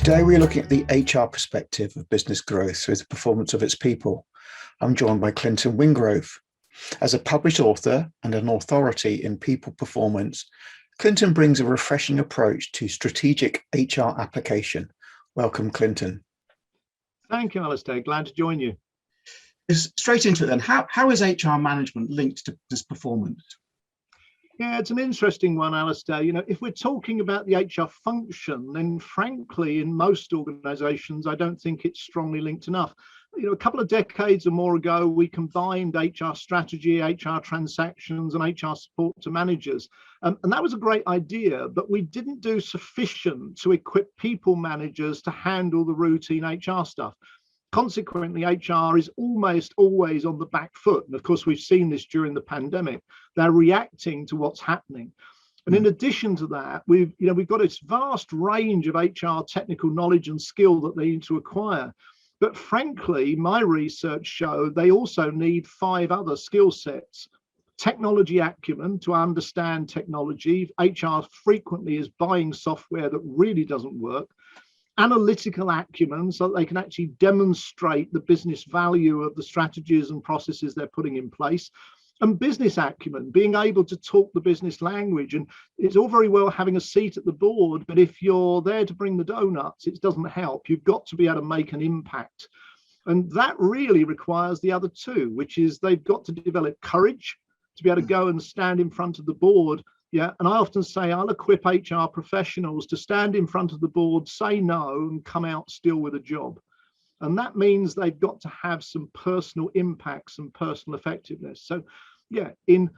Today, we're looking at the HR perspective of business growth through the performance of its people. I'm joined by Clinton Wingrove. As a published author and an authority in people performance, Clinton brings a refreshing approach to strategic HR application. Welcome, Clinton. Thank you, Alistair. Glad to join you. Straight into it then, how is HR management linked to this performance? Yeah, it's an interesting one, Alistair. You know, if we're talking about the HR function, then frankly, in most organizations, I don't think it's strongly linked enough. You know, a couple of decades or more ago, we combined HR strategy, HR transactions, and HR support to managers. And that was a great idea, but we didn't do sufficient to equip people managers to handle the routine HR stuff. Consequently, HR is almost always on the back foot. And of course, we've seen this during the pandemic. They're reacting to what's happening. And in addition to that, we've got this vast range of HR technical knowledge and skill that they need to acquire. But frankly, my research showed they also need 5 other skill sets. Technology acumen to understand technology. HR frequently is buying software that really doesn't work. Analytical acumen so that they can actually demonstrate the business value of the strategies and processes they're putting in place. And business acumen, being able to talk the business language. And it's all very well having a seat at the board, but if you're there to bring the donuts, it doesn't help. You've got to be able to make an impact. And that really requires the other 2, which is they've got to develop courage to be able to go and stand in front of the board. Yeah, and I often say I'll equip HR professionals to stand in front of the board, say no, and come out still with a job. And that means they've got to have some personal impacts and personal effectiveness. So, yeah, in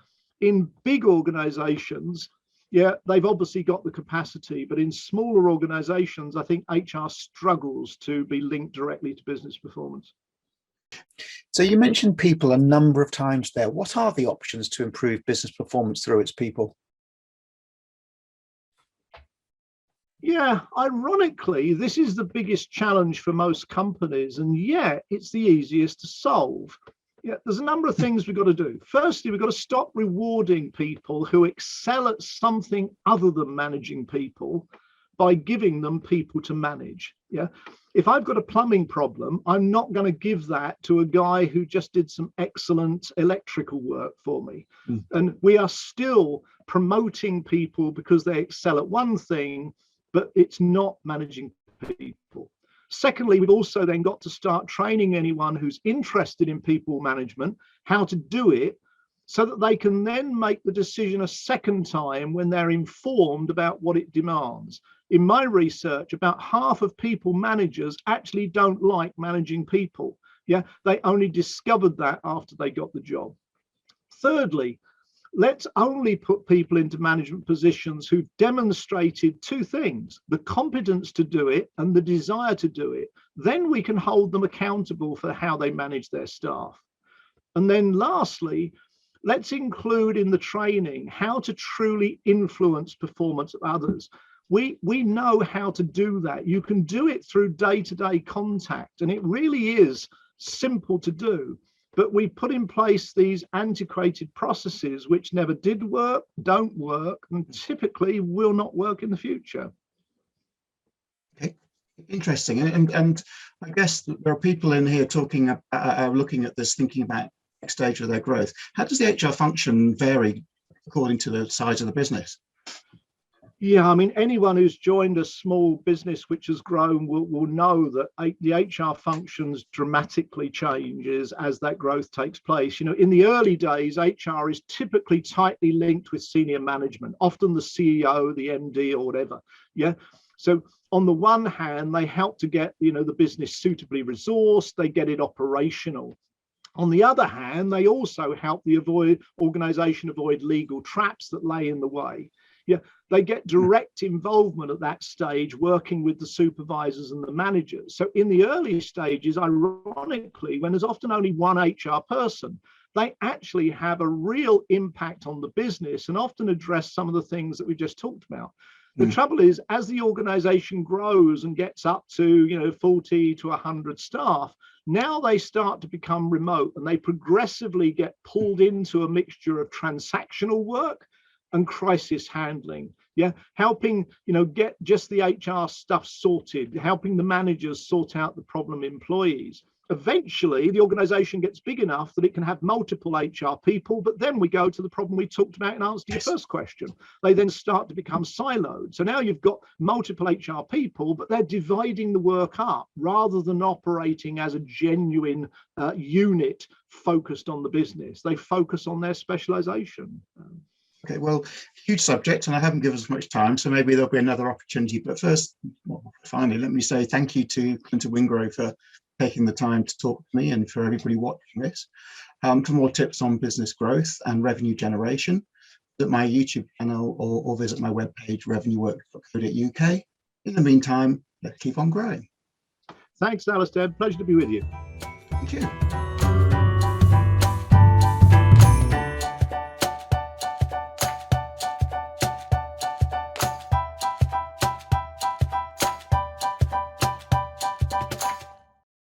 big organizations, yeah, they've obviously got the capacity, but in smaller organizations, I think HR struggles to be linked directly to business performance. So you mentioned people a number of times there. What are the options to improve business performance through its people? Yeah, ironically, this is the biggest challenge for most companies, and yet it's the easiest to solve. Yeah, there's a number of things we've got to do. Firstly, we've got to stop rewarding people who excel at something other than managing people by giving them people to manage. Yeah, if I've got a plumbing problem, I'm not going to give that to a guy who just did some excellent electrical work for me. And we are still promoting people because they excel at one thing, but it's not managing people. Secondly, we've also then got to start training anyone who's interested in people management how to do it so that they can then make the decision a second time when they're informed about what it demands. In my research, about half of people managers actually don't like managing people. Yeah, they only discovered that after they got the job. Thirdly, let's only put people into management positions who've demonstrated 2 things, the competence to do it and the desire to do it. Then we can hold them accountable for how they manage their staff. And then lastly, let's include in the training how to truly influence performance of others. We know how to do that. You can do it through day-to-day contact, and it really is simple to do. But we put in place these antiquated processes which never did work, don't work, and typically will not work in the future. Okay. Interesting. And I guess there are people in here talking, looking at this, thinking about next stage of their growth. How does the HR function vary according to the size of the business? Yeah, I mean, anyone who's joined a small business which has grown will know that the HR functions dramatically changes as that growth takes place. You know, in the early days, HR is typically tightly linked with senior management, often the CEO, the MD or whatever. Yeah. So on the one hand, they help to get, the business suitably resourced, they get it operational. On the other hand, they also help the organization avoid legal traps that lay in the way. Yeah, they get direct involvement at that stage, working with the supervisors and the managers. So in the early stages, ironically, when there's often only one HR person, they actually have a real impact on the business and often address some of the things that we just talked about. The trouble is, as the organization grows and gets up to 40 to 100 staff, now they start to become remote and they progressively get pulled into a mixture of transactional work and crisis handling. Yeah, helping, get just the HR stuff sorted, helping the managers sort out the problem employees. Eventually, the organization gets big enough that it can have multiple HR people, but then we go to the problem we talked about in answer to your first question. They then start to become siloed. So now you've got multiple HR people, but they're dividing the work up rather than operating as a genuine unit focused on the business. They focus on their specialization. Okay, well, huge subject, and I haven't given us much time, so maybe there'll be another opportunity. But first, finally, let me say thank you to Clinton Wingrove for taking the time to talk to me and for everybody watching this. For more tips on business growth and revenue generation, visit my YouTube channel or visit my webpage, revenueworks.co.uk. In the meantime, let's keep on growing. Thanks, Alistair. Pleasure to be with you. Thank you.